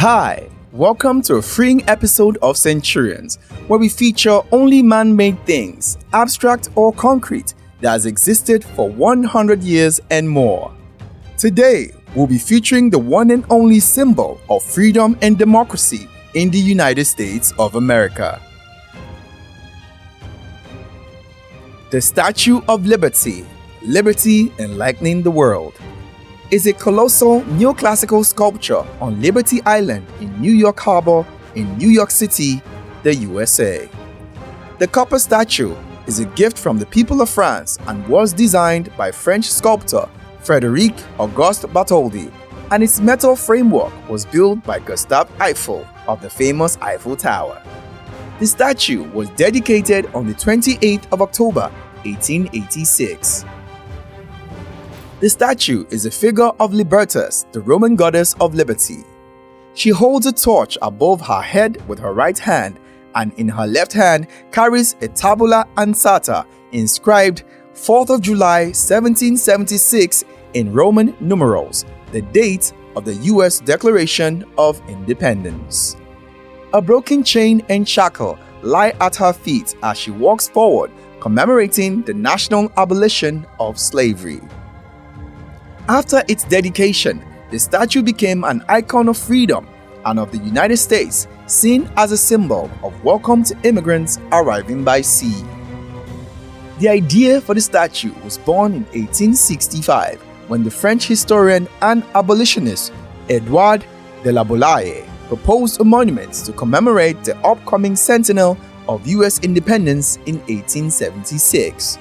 Hi, welcome to a freeing episode of Centurions, where we feature only man-made things, abstract or concrete, that has existed for 100 years and more. Today, we'll be featuring the one and only symbol of freedom and democracy in the United States of America. The Statue of Liberty, Liberty Enlightening the World, is a colossal neoclassical sculpture on Liberty Island in New York Harbor in New York City, the USA. The copper statue is a gift from the people of France and was designed by French sculptor Frédéric Auguste Bartholdi, and its metal framework was built by Gustave Eiffel of the famous Eiffel Tower. The statue was dedicated on the 28th of October, 1886. The statue is a figure of Libertas, the Roman goddess of liberty. She holds a torch above her head with her right hand, and in her left hand carries a tabula ansata inscribed 4th of July 1776 in Roman numerals, the date of the U.S. Declaration of Independence. A broken chain and shackle lie at her feet as she walks forward, commemorating the national abolition of slavery. After its dedication, the statue became an icon of freedom and of the United States, seen as a symbol of welcome to immigrants arriving by sea. The idea for the statue was born in 1865 when the French historian and abolitionist Edouard de la Boulaye proposed a monument to commemorate the upcoming centennial of U.S. independence in 1876,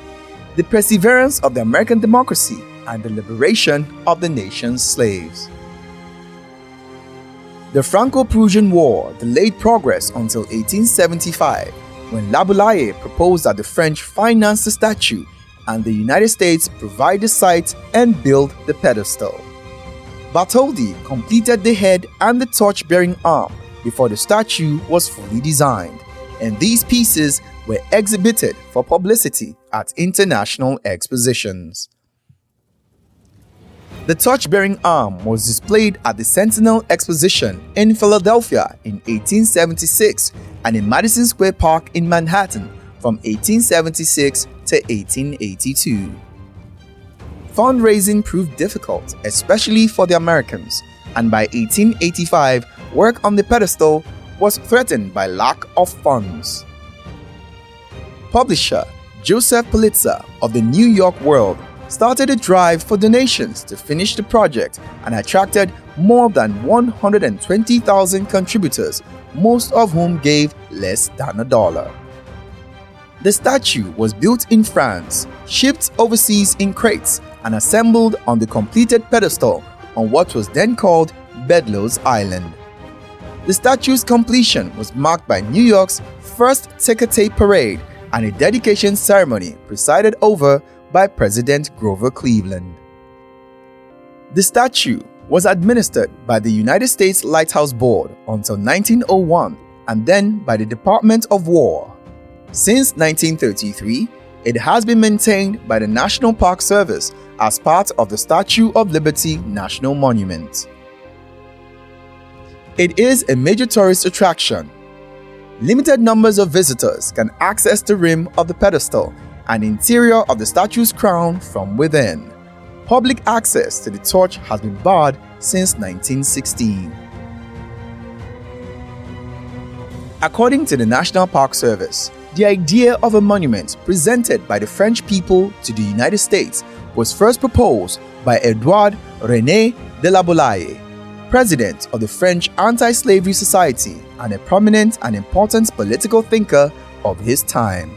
the perseverance of the American democracy and the liberation of the nation's slaves. The Franco-Prussian War delayed progress until 1875, when La Boulaye proposed that the French finance the statue and the United States provide the site and build the pedestal. Bartholdi completed the head and the torch-bearing arm before the statue was fully designed, and these pieces were exhibited for publicity at international expositions. The torch-bearing arm was displayed at the Centennial Exposition in Philadelphia in 1876 and in Madison Square Park in Manhattan from 1876 to 1882. Fundraising proved difficult, especially for the Americans, and by 1885, work on the pedestal was threatened by lack of funds. Publisher Joseph Pulitzer of the New York World started a drive for donations to finish the project and attracted more than 120,000 contributors, most of whom gave less than $1. The statue was built in France, shipped overseas in crates, and assembled on the completed pedestal on what was then called Bedloe's Island. The statue's completion was marked by New York's first ticker tape parade and a dedication ceremony presided over by President Grover Cleveland. The statue was administered by the United States Lighthouse Board until 1901 and then by the Department of War. Since 1933, it has been maintained by the National Park Service as part of the Statue of Liberty National Monument. It is a major tourist attraction. Limited numbers of visitors can access the rim of the pedestal and interior of the statue's crown from within. Public access to the torch has been barred since 1916. According to the National Park Service, the idea of a monument presented by the French people to the United States was first proposed by Edouard René de la Boulaye, president of the French Anti-Slavery Society and a prominent and important political thinker of his time.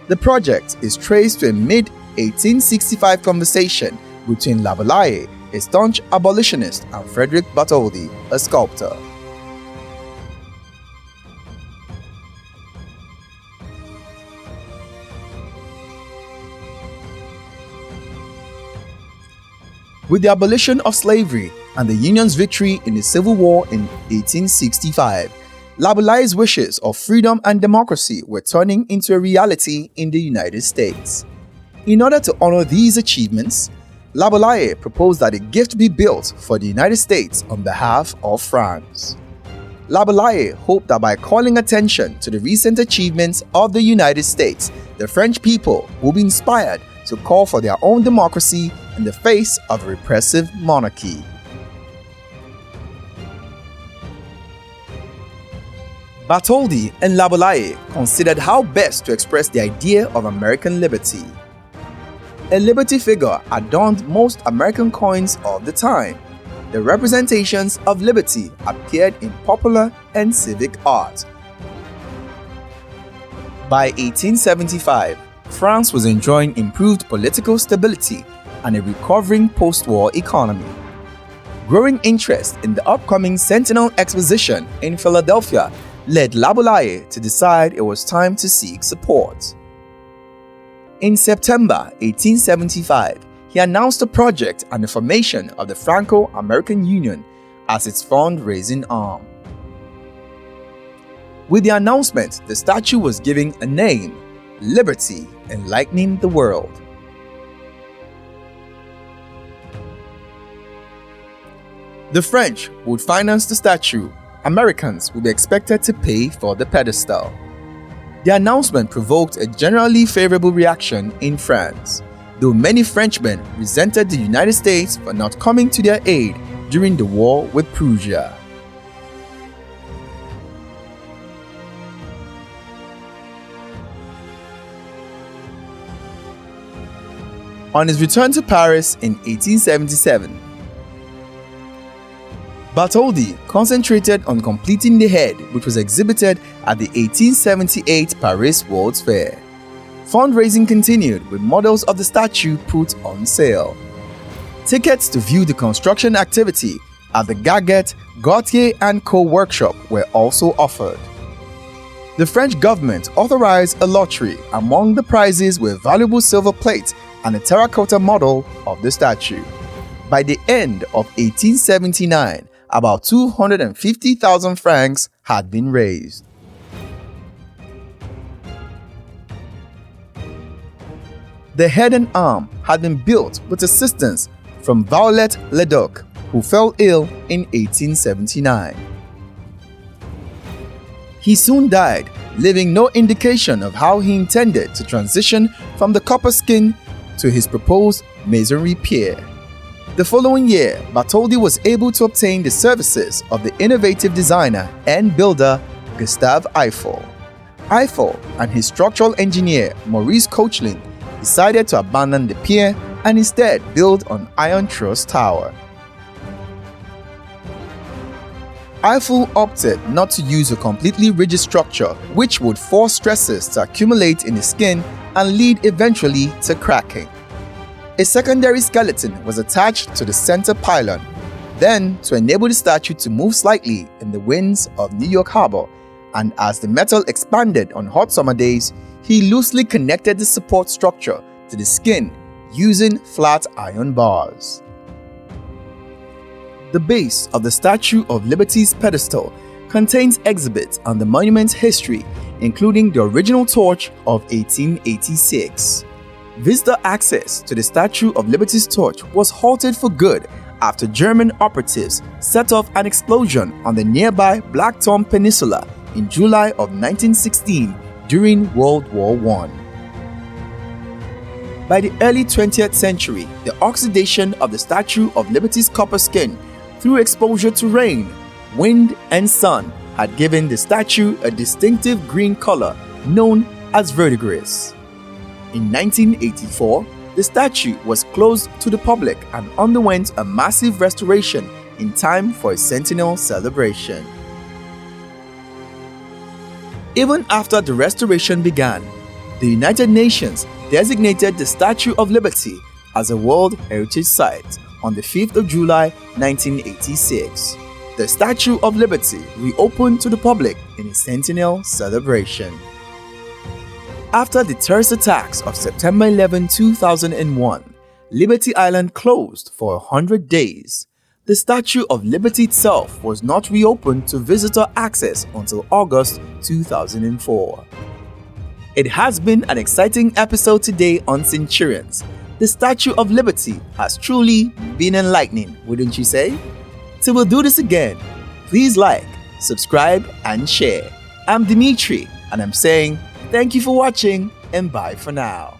The project is traced to a mid-1865 conversation between La Boulaye, a staunch abolitionist, and Frédéric Bartholdi, a sculptor. With the abolition of slavery and the Union's victory in the Civil War in 1865, La Boulaye's wishes of freedom and democracy were turning into a reality in the United States. In order to honor these achievements, Laboulaye proposed that a gift be built for the United States on behalf of France. Laboulaye hoped that by calling attention to the recent achievements of the United States, the French people would be inspired to call for their own democracy in the face of a repressive monarchy. Bartholdi and Laboulaye considered how best to express the idea of American liberty. A liberty figure adorned most American coins of the time. The representations of liberty appeared in popular and civic art. By 1875, France was enjoying improved political stability and a recovering post-war economy. Growing interest in the upcoming Centennial Exposition in Philadelphia led Laboulaye to decide it was time to seek support. In September 1875, he announced a project and the formation of the Franco-American Union as its fundraising arm. With the announcement, the statue was given a name: Liberty, Enlightening the World. The French would finance the statue. Americans would be expected to pay for the pedestal. The announcement provoked a generally favorable reaction in France, though many Frenchmen resented the United States for not coming to their aid during the war with Prussia. On his return to Paris in 1877, Bartholdi concentrated on completing the head, which was exhibited at the 1878 Paris World's Fair. Fundraising continued with models of the statue put on sale. Tickets to view the construction activity at the Gaguet, Gautier & Co. workshop were also offered. The French government authorized a lottery. Among the prizes were valuable silver plate and a terracotta model of the statue. By the end of 1879, about 250,000 francs had been raised. The head and arm had been built with assistance from Violet Leduc, who fell ill in 1879. He soon died, leaving no indication of how he intended to transition from the copper skin to his proposed masonry pier. The following year, Bartholdi was able to obtain the services of the innovative designer and builder Gustave Eiffel. Eiffel and his structural engineer Maurice Koechlin decided to abandon the pier and instead build an iron truss tower. Eiffel opted not to use a completely rigid structure, which would force stresses to accumulate in the skin and lead eventually to cracking. A secondary skeleton was attached to the center pylon, then to enable the statue to move slightly in the winds of New York Harbor, and as the metal expanded on hot summer days, he loosely connected the support structure to the skin using flat iron bars. The base of the Statue of Liberty's pedestal contains exhibits on the monument's history, including the original torch of 1886. Visitor access to the Statue of Liberty's torch was halted for good after German operatives set off an explosion on the nearby Blackthorn Peninsula in July of 1916 during World War I. By the early 20th century, the oxidation of the Statue of Liberty's copper skin through exposure to rain, wind, and sun had given the statue a distinctive green color known as verdigris. In 1984, the statue was closed to the public and underwent a massive restoration in time for a centennial celebration. Even after the restoration began, the United Nations designated the Statue of Liberty as a World Heritage Site on the 5th of July 1986. The Statue of Liberty reopened to the public in a centennial celebration. After the terrorist attacks of September 11, 2001, Liberty Island closed for 100 days. The Statue of Liberty itself was not reopened to visitor access until August 2004. It has been an exciting episode today on Centurions. The Statue of Liberty has truly been enlightening, wouldn't you say? Till we'll do this again, please like, subscribe, and share. I'm Dmitri, and I'm saying thank you for watching and bye for now.